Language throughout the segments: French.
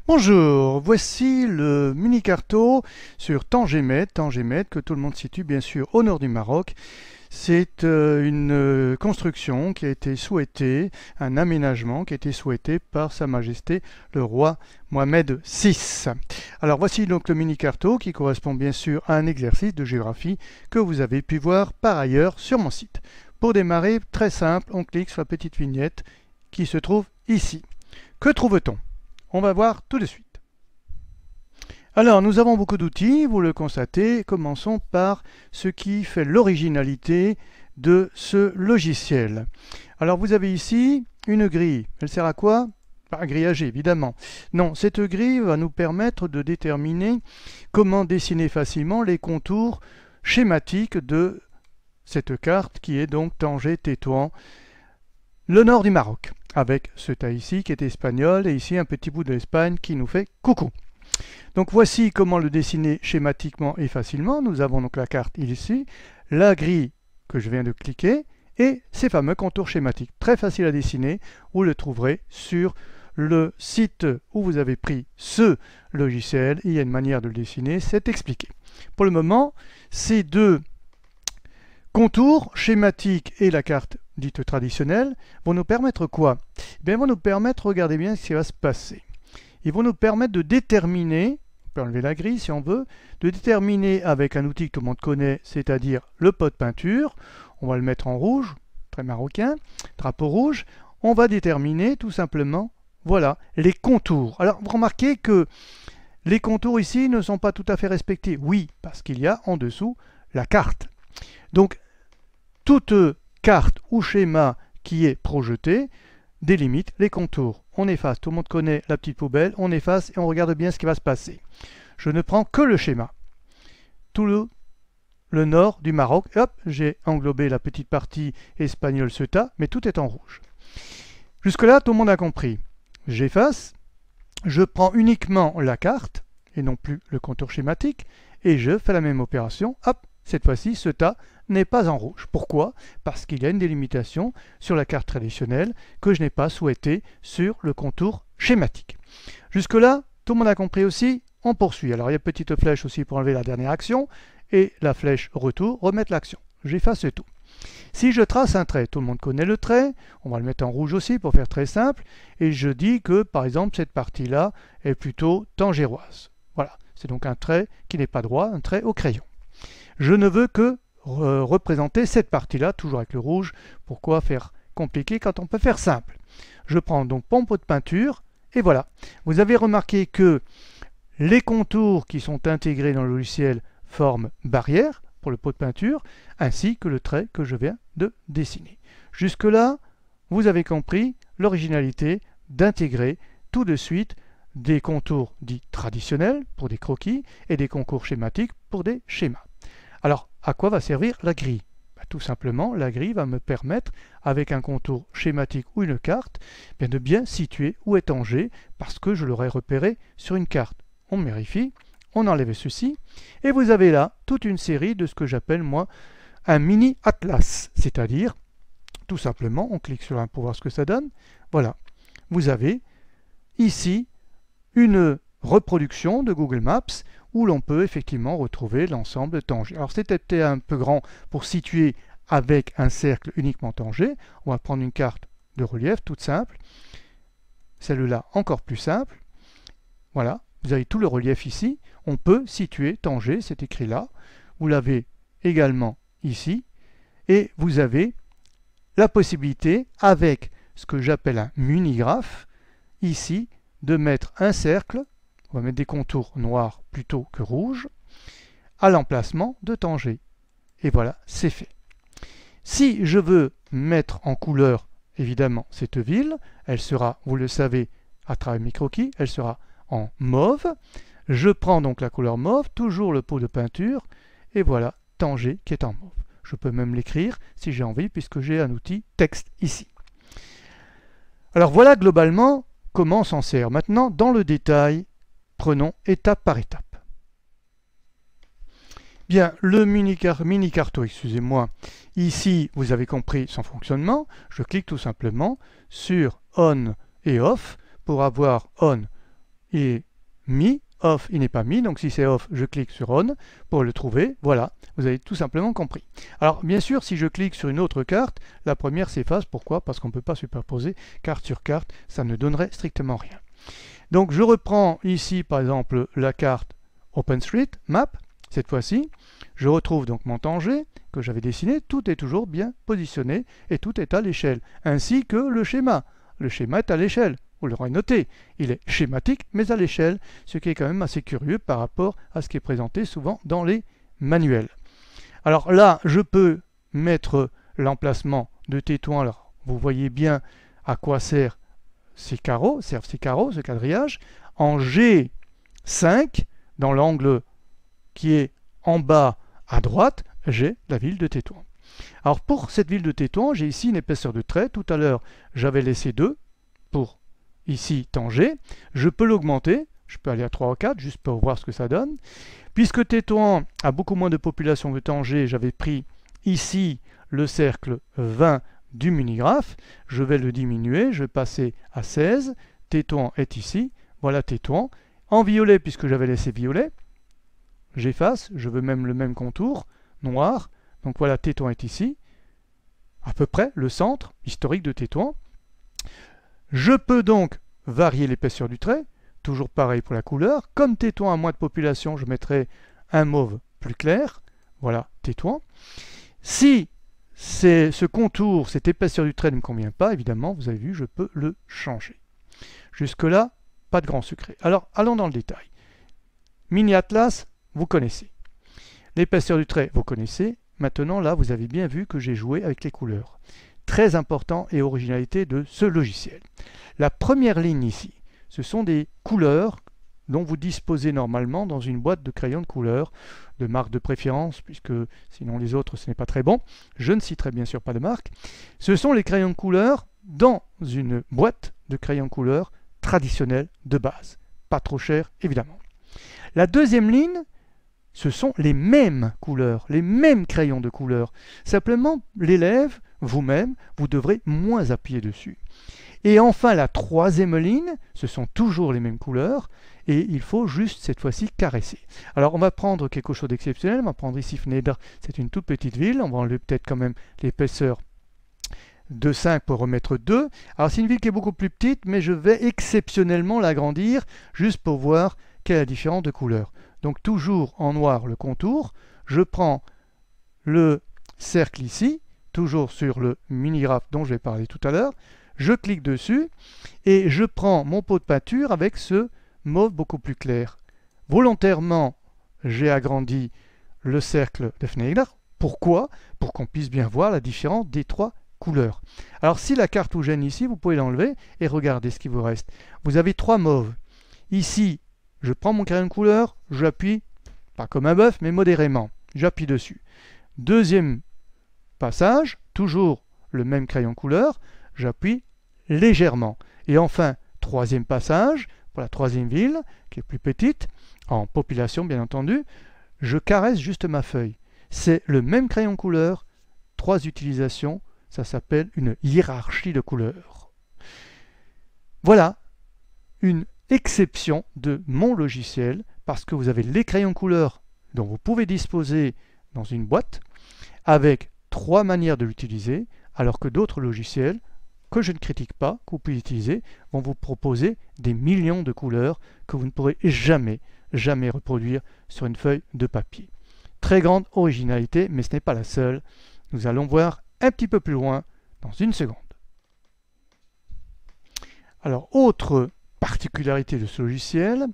Bonjour, voici le mini carto sur Tangemet, que tout le monde situe bien sûr au nord du Maroc. C'est une construction qui a été souhaitée, un aménagement qui a été souhaité par Sa Majesté le roi Mohamed VI. Alors voici donc le mini carto qui correspond bien sûr à un exercice de géographie que vous avez pu voir par ailleurs sur mon site. Pour démarrer, très simple, on clique sur la petite vignette qui se trouve ici. Que trouve-t-on? On va voir tout de suite. Alors, nous avons beaucoup d'outils, vous le constatez. Commençons par ce qui fait l'originalité de ce logiciel. Alors, vous avez ici une grille. Elle sert à quoi? Pas à grillager, évidemment. Non, cette grille va nous permettre de déterminer comment dessiner facilement les contours schématiques de cette carte qui est donc Tanger-Tétouan, le nord du Maroc, avec ce tas ici qui est espagnol et ici un petit bout de l'Espagne qui nous fait coucou. Donc voici comment le dessiner schématiquement et facilement. Nous avons donc la carte ici, la grille que je viens de cliquer et ces fameux contours schématiques. Très facile à dessiner, vous le trouverez sur le site où vous avez pris ce logiciel. Il y a une manière de le dessiner, c'est expliqué. Pour le moment, ces deux contours schématiques et la carte dite traditionnelle vont nous permettre quoi? Ils vont nous permettre, regardez bien ce qui va se passer. Ils vont nous permettre de déterminer, on peut enlever la grille si on veut, de déterminer avec un outil que tout le monde connaît, c'est-à-dire le pot de peinture. On va le mettre en rouge, très marocain, drapeau rouge. On va déterminer tout simplement, voilà, les contours. Alors vous remarquez que les contours ici ne sont pas tout à fait respectés. Oui, parce qu'il y a en dessous la carte. Donc, toute carte ou schéma qui est projeté délimite les contours. On efface, tout le monde connaît la petite poubelle, on efface et on regarde bien ce qui va se passer. Je ne prends que le schéma. Tout le nord du Maroc, hop, j'ai englobé la petite partie espagnole Ceuta, mais tout est en rouge. Jusque-là, tout le monde a compris. J'efface, je prends uniquement la carte, et non plus le contour schématique, et je fais la même opération, hop, cette fois-ci, Ceuta n'est pas en rouge. Pourquoi? Parce qu'il y a une délimitation sur la carte traditionnelle que je n'ai pas souhaité sur le contour schématique. Jusque-là, tout le monde a compris aussi, on poursuit. Alors il y a une petite flèche aussi pour enlever la dernière action, et la flèche retour, remettre l'action. J'efface tout. Si je trace un trait, tout le monde connaît le trait, on va le mettre en rouge aussi pour faire très simple, et je dis que par exemple cette partie-là est plutôt tangéroise. Voilà, c'est donc un trait qui n'est pas droit, un trait au crayon. Je ne veux que représenter cette partie-là, toujours avec le rouge. Pourquoi faire compliqué quand on peut faire simple? Je prends donc mon pot de peinture, et voilà. Vous avez remarqué que les contours qui sont intégrés dans le logiciel forment barrière pour le pot de peinture, ainsi que le trait que je viens de dessiner. Jusque-là, vous avez compris l'originalité d'intégrer tout de suite des contours dits traditionnels pour des croquis et des contours schématiques pour des schémas. Alors, à quoi va servir la grille? Tout simplement, la grille va me permettre, avec un contour schématique ou une carte, de bien situer où est Tanger, parce que je l'aurai repéré sur une carte. On vérifie, on enlève ceci, et vous avez là toute une série de ce que j'appelle, moi, un mini-atlas. C'est-à-dire, tout simplement, on clique sur un pour voir ce que ça donne. Voilà, vous avez ici une reproduction de Google Maps où l'on peut effectivement retrouver l'ensemble de Tanger. Alors c'était peut-être un peu grand pour situer avec un cercle uniquement Tanger. On va prendre une carte de relief toute simple. Celle-là encore plus simple. Voilà, vous avez tout le relief ici. On peut situer Tanger, c'est écrit là. Vous l'avez également ici. Et vous avez la possibilité, avec ce que j'appelle un munigraphe, ici, de mettre un cercle. On va mettre des contours noirs plutôt que rouges, à l'emplacement de Tanger. Et voilà, c'est fait. Si je veux mettre en couleur, évidemment, cette ville, elle sera, vous le savez, à travers mes croquis, elle sera en mauve. Je prends donc la couleur mauve, toujours le pot de peinture, et voilà, Tanger qui est en mauve. Je peux même l'écrire si j'ai envie, puisque j'ai un outil texte ici. Alors voilà globalement comment on s'en sert. Maintenant, dans le détail, prenons étape par étape. Bien, le mini-carto, excusez-moi, ici, vous avez compris son fonctionnement. Je clique tout simplement sur On et Off pour avoir On il est mis, off, il n'est pas mis. Donc si c'est off, je clique sur on pour le trouver. Voilà, vous avez tout simplement compris. Alors bien sûr, si je clique sur une autre carte, la première s'efface. Pourquoi? Parce qu'on ne peut pas superposer carte sur carte, ça ne donnerait strictement rien. Donc je reprends ici par exemple la carte OpenStreetMap. Cette fois-ci, je retrouve donc mon Tanger que j'avais dessiné. Tout est toujours bien positionné et tout est à l'échelle, ainsi que le schéma. Le schéma est à l'échelle. Vous l'aurez noté, il est schématique mais à l'échelle, ce qui est quand même assez curieux par rapport à ce qui est présenté souvent dans les manuels. Alors là, je peux mettre l'emplacement de tétouan. Alors, vous voyez bien à quoi servent ces carreaux, ce quadrillage. En G5, dans l'angle qui est en bas à droite, j'ai la ville de Tétouan. Alors pour cette ville de Tétouan, j'ai ici une épaisseur de trait. Tout à l'heure, j'avais laissé 2 pour ici Tanger. Je peux l'augmenter, je peux aller à 3 ou 4 juste pour voir ce que ça donne. Puisque Tétouan a beaucoup moins de population que Tanger, j'avais pris ici le cercle 20 du minigraphe. Je vais le diminuer, je vais passer à 16. Tétouan est ici, voilà Tétouan. En violet, puisque j'avais laissé violet, j'efface, je veux même le même contour, noir. Donc voilà, Tétouan est ici, à peu près le centre historique de Tétouan. Je peux donc varier l'épaisseur du trait, toujours pareil pour la couleur. Comme Tétouan a moins de population, je mettrai un mauve plus clair. Voilà, Tétouan. Si ce contour, cette épaisseur du trait ne me convient pas, évidemment, vous avez vu, je peux le changer. Jusque-là, pas de grand secret. Alors, allons dans le détail. Mini Atlas, vous connaissez. L'épaisseur du trait, vous connaissez. Maintenant, là, vous avez bien vu que j'ai joué avec les couleurs. Très important et originalité de ce logiciel. La première ligne ici, ce sont des couleurs dont vous disposez normalement dans une boîte de crayons de couleur, de marque de préférence, puisque sinon les autres, ce n'est pas très bon. Je ne citerai bien sûr pas de marque. Ce sont les crayons de couleur dans une boîte de crayons de couleur traditionnelle de base. Pas trop cher, évidemment. La deuxième ligne, ce sont les mêmes couleurs, les mêmes crayons de couleur. Simplement, l'élève, vous-même, vous devrez moins appuyer dessus. Et enfin, la troisième ligne, ce sont toujours les mêmes couleurs, et il faut juste, cette fois-ci, caresser. Alors, on va prendre quelque chose d'exceptionnel, on va prendre ici Fneder, c'est une toute petite ville, on va enlever peut-être quand même l'épaisseur de 5 pour remettre 2. Alors, c'est une ville qui est beaucoup plus petite, mais je vais exceptionnellement l'agrandir, juste pour voir quelle est la différence de couleur. Donc, toujours en noir le contour, je prends le cercle ici, toujours sur le mini-graphe dont je vais parler tout à l'heure, je clique dessus et je prends mon pot de peinture avec ce mauve beaucoup plus clair. Volontairement, j'ai agrandi le cercle de Fneder. Pourquoi? Pour qu'on puisse bien voir la différence des trois couleurs. Alors si la carte vous gêne ici, vous pouvez l'enlever et regardez ce qui vous reste. Vous avez trois mauves. Ici, je prends mon crayon de couleur, j'appuie, pas comme un bœuf, mais modérément. J'appuie dessus. Deuxième passage, toujours le même crayon de couleur, j'appuie légèrement. Et enfin, troisième passage, pour la troisième ville, qui est plus petite, en population bien entendu, je caresse juste ma feuille. C'est le même crayon couleur, trois utilisations, ça s'appelle une hiérarchie de couleurs. Voilà une exception de mon logiciel, parce que vous avez les crayons couleurs dont vous pouvez disposer dans une boîte, avec trois manières de l'utiliser, alors que d'autres logiciels, que je ne critique pas, que vous pouvez utiliser, vont vous proposer des millions de couleurs que vous ne pourrez jamais reproduire sur une feuille de papier. Très grande originalité, mais ce n'est pas la seule. Nous allons voir un petit peu plus loin dans une seconde. Alors, autre particularité de ce logiciel,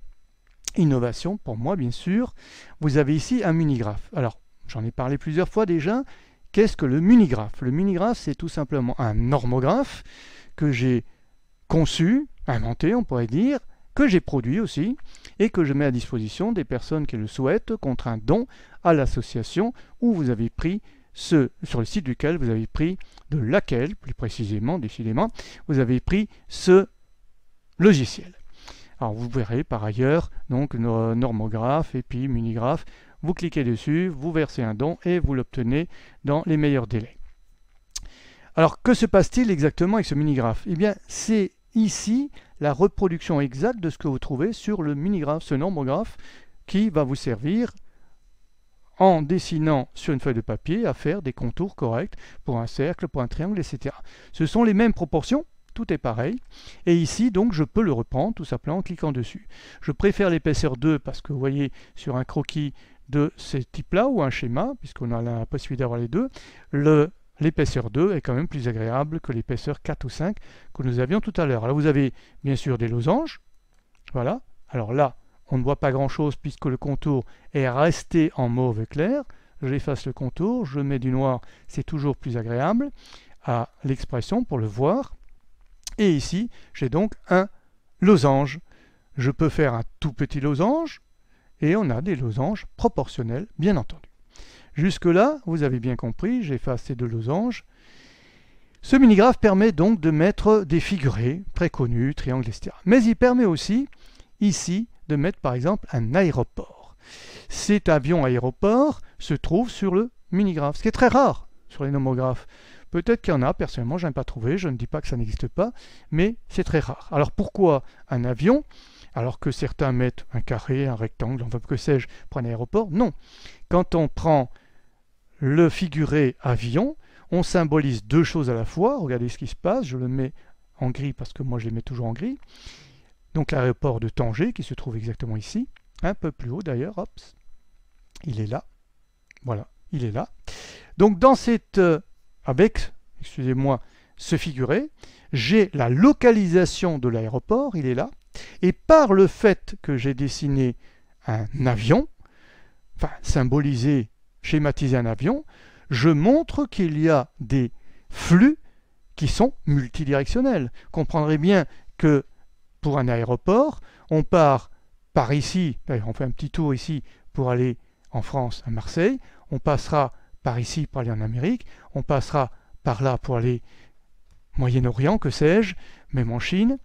innovation pour moi bien sûr, vous avez ici un minigraphe. Alors, j'en ai parlé plusieurs fois déjà. Qu'est-ce que le minigraphe? Le minigraphe, c'est tout simplement un normographe que j'ai conçu, inventé on pourrait dire, que j'ai produit aussi, et que je mets à disposition des personnes qui le souhaitent contre un don à l'association où vous avez pris sur le site duquel vous avez pris, de laquelle, plus précisément, décidément, vous avez pris ce logiciel. Alors vous verrez par ailleurs, donc normographe et puis minigraphe, vous cliquez dessus, vous versez un don et vous l'obtenez dans les meilleurs délais. Alors que se passe-t-il exactement avec ce minigraphe? Eh bien c'est ici la reproduction exacte de ce que vous trouvez sur le minigraphe, ce nomographe qui va vous servir en dessinant sur une feuille de papier à faire des contours corrects pour un cercle, pour un triangle, etc. Ce sont les mêmes proportions, tout est pareil. Et ici, donc, je peux le reprendre tout simplement en cliquant dessus. Je préfère l'épaisseur 2 parce que vous voyez sur un croquis de ce type-là ou un schéma, puisqu'on a la possibilité d'avoir les deux, l'épaisseur 2 est quand même plus agréable que l'épaisseur 4 ou 5 que nous avions tout à l'heure. Là, vous avez bien sûr des losanges. Voilà. Alors là, on ne voit pas grand-chose puisque le contour est resté en mauve clair. J'efface le contour, je mets du noir, c'est toujours plus agréable à l'expression pour le voir. Et ici, j'ai donc un losange. Je peux faire un tout petit losange et on a des losanges proportionnels, bien entendu. Jusque-là, vous avez bien compris, j'efface ces deux losanges. Ce minigraphe permet donc de mettre des figurés très connus, triangles, etc. Mais il permet aussi, ici, de mettre par exemple un aéroport. Cet avion aéroport se trouve sur le minigraphe, ce qui est très rare sur les nomographes. Peut-être qu'il y en a, personnellement je n'ai pas trouvé, je ne dis pas que ça n'existe pas, mais c'est très rare. Alors pourquoi un avion, alors que certains mettent un carré, un rectangle, enfin que sais-je, pour un aéroport? Non. Quand on prend le figuré avion, on symbolise deux choses à la fois. Regardez ce qui se passe, je le mets en gris parce que moi je les mets toujours en gris. Donc l'aéroport de Tanger qui se trouve exactement ici, un peu plus haut d'ailleurs, hop, il est là, voilà, il est là. Donc dans cette, avec, excusez-moi, ce figuré, j'ai la localisation de l'aéroport, il est là, et par le fait que j'ai dessiné un avion, enfin symbolisé, schématisé un avion, je montre qu'il y a des flux qui sont multidirectionnels. Vous comprendrez bien que pour un aéroport, on part par ici, on fait un petit tour ici pour aller en France, à Marseille, on passera par ici pour aller en Amérique, on passera par là pour aller au Moyen-Orient, que sais-je, même en Chine,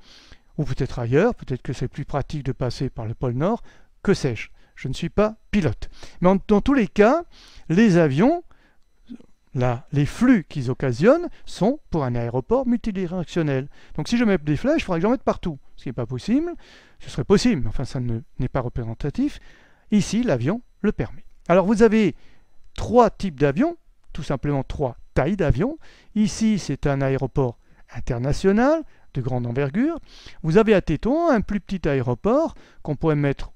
ou peut-être ailleurs, peut-être que c'est plus pratique de passer par le pôle Nord, que sais-je. Je ne suis pas pilote. Mais dans tous les cas, les avions, les flux qu'ils occasionnent sont pour un aéroport multidirectionnel. Donc si je mets des flèches, il faudrait que j'en mette partout. Ce qui n'est pas possible. Ce serait possible, mais enfin ça n'est pas représentatif. Ici, l'avion le permet. Alors vous avez trois types d'avions, tout simplement trois tailles d'avions. Ici, c'est un aéroport international de grande envergure. Vous avez à Tétouan un plus petit aéroport qu'on pourrait mettre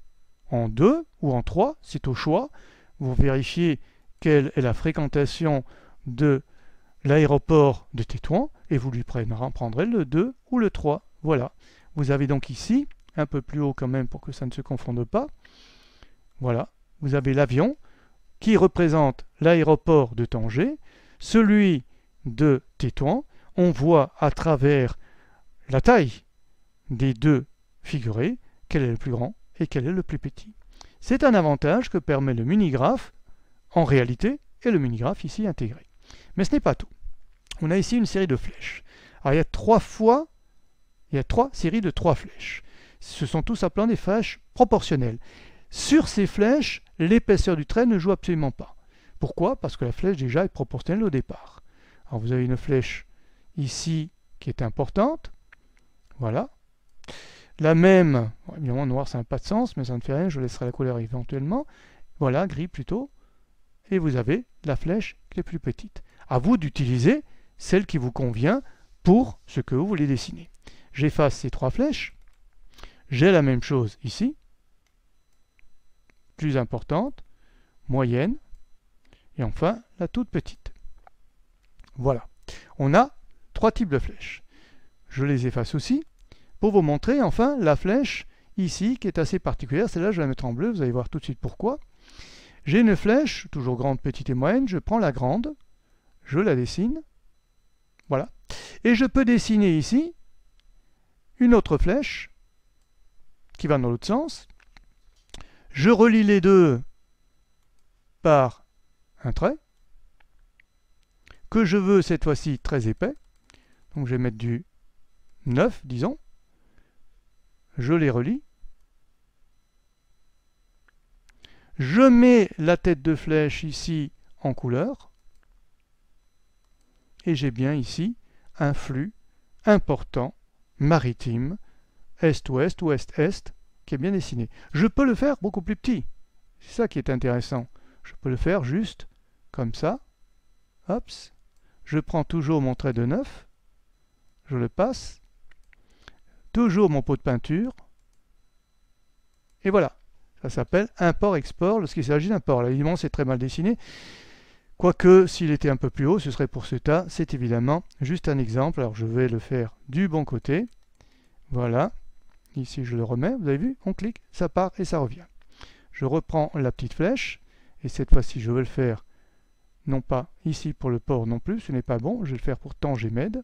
en 2 ou en 3, c'est au choix. Vous vérifiez quelle est la fréquentation de l'aéroport de Tétouan et vous lui prendrez le 2 ou le 3. Voilà. Vous avez donc ici, un peu plus haut quand même pour que ça ne se confonde pas, voilà, vous avez l'avion qui représente l'aéroport de Tanger, celui de Tétouan. On voit à travers la taille des deux figurés quel est le plus grand et quel est le plus petit. C'est un avantage que permet le minigraphe en réalité et le minigraphe ici intégré. Mais ce n'est pas tout. On a ici une série de flèches. Alors il y a trois séries de 3 flèches. Ce sont tout simplement des flèches proportionnelles. Sur ces flèches, l'épaisseur du trait ne joue absolument pas. Pourquoi? Parce que la flèche déjà est proportionnelle au départ. Alors vous avez une flèche ici qui est importante. Voilà. La même, évidemment noir ça n'a pas de sens, mais ça ne fait rien, je laisserai la couleur éventuellement. Voilà, gris plutôt. Et vous avez la flèche qui est plus petite. À vous d'utiliser celle qui vous convient pour ce que vous voulez dessiner. J'efface ces 3 flèches. J'ai la même chose ici. Plus importante, moyenne, et enfin la toute petite. Voilà. On a 3 types de flèches. Je les efface aussi pour vous montrer enfin la flèche ici qui est assez particulière. Celle-là, je vais la mettre en bleu, vous allez voir tout de suite pourquoi. J'ai une flèche, toujours grande, petite et moyenne, je prends la grande, je la dessine, voilà. Et je peux dessiner ici une autre flèche qui va dans l'autre sens. Je relie les deux par un trait, que je veux cette fois-ci très épais. Donc je vais mettre du 9, disons. Je les relie. Je mets la tête de flèche ici en couleur. Et j'ai bien ici un flux important maritime, est-ouest, ouest-est, qui est bien dessiné. Je peux le faire beaucoup plus petit. C'est ça qui est intéressant. Je peux le faire juste comme ça. Hop. Je prends toujours mon trait de 9. Je le passe. Toujours mon pot de peinture. Et voilà. Ça s'appelle import-export lorsqu'il s'agit d'un port. Là, évidemment, c'est très mal dessiné. Quoique, s'il était un peu plus haut, ce serait pour ce tas. C'est évidemment juste un exemple. Alors, je vais le faire du bon côté. Voilà. Ici, je le remets. Vous avez vu? On clique, ça part et ça revient. Je reprends la petite flèche. Et cette fois-ci, je vais le faire, non pas ici pour le port non plus. Ce n'est pas bon. Je vais le faire pour Tangemed.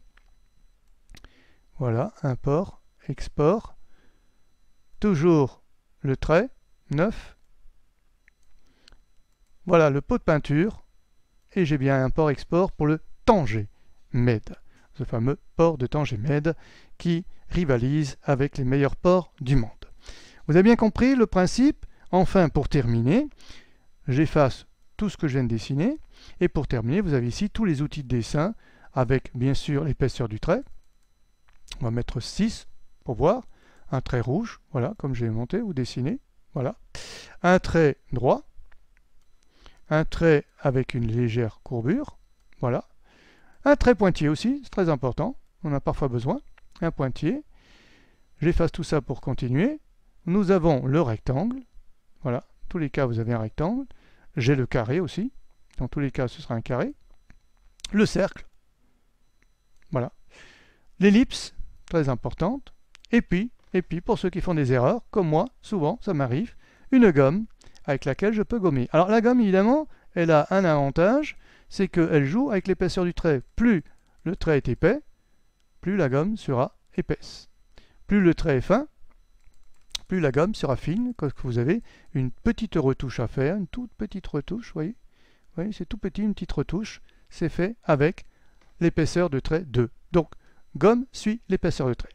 Voilà. Import, export. Toujours le trait. 9. Voilà le pot de peinture. Et j'ai bien un import-export pour le Tangemed. Ce fameux port de Tangemed qui rivalise avec les meilleurs ports du monde. Vous avez bien compris le principe? Enfin, pour terminer, j'efface tout ce que je viens de dessiner. Et pour terminer, vous avez ici tous les outils de dessin avec bien sûr l'épaisseur du trait. On va mettre 6 pour voir. Un trait rouge, voilà, comme j'ai monté ou dessiné. Voilà. Un trait droit. Un trait avec une légère courbure. Voilà. Un trait pointillé aussi, c'est très important. On a parfois besoin. Un pointillé. J'efface tout ça pour continuer. Nous avons le rectangle. Voilà. Dans tous les cas, vous avez un rectangle. J'ai le carré aussi. Dans tous les cas, ce sera un carré. Le cercle. Voilà. L'ellipse, très importante. Et puis, pour ceux qui font des erreurs, comme moi, souvent, ça m'arrive, une gomme avec laquelle je peux gommer. Alors la gomme, évidemment, elle a un avantage, c'est qu'elle joue avec l'épaisseur du trait. Plus le trait est épais, plus la gomme sera épaisse. Plus le trait est fin, plus la gomme sera fine, parce que vous avez une petite retouche à faire, une toute petite retouche, vous voyez, c'est tout petit, une petite retouche, c'est fait avec l'épaisseur de trait 2. Donc, gomme suit l'épaisseur de trait.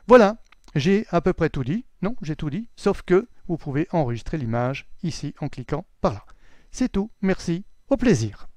Voilà, j'ai à peu près tout dit. Non, j'ai tout dit, sauf que vous pouvez enregistrer l'image ici en cliquant par là. C'est tout, merci, au plaisir.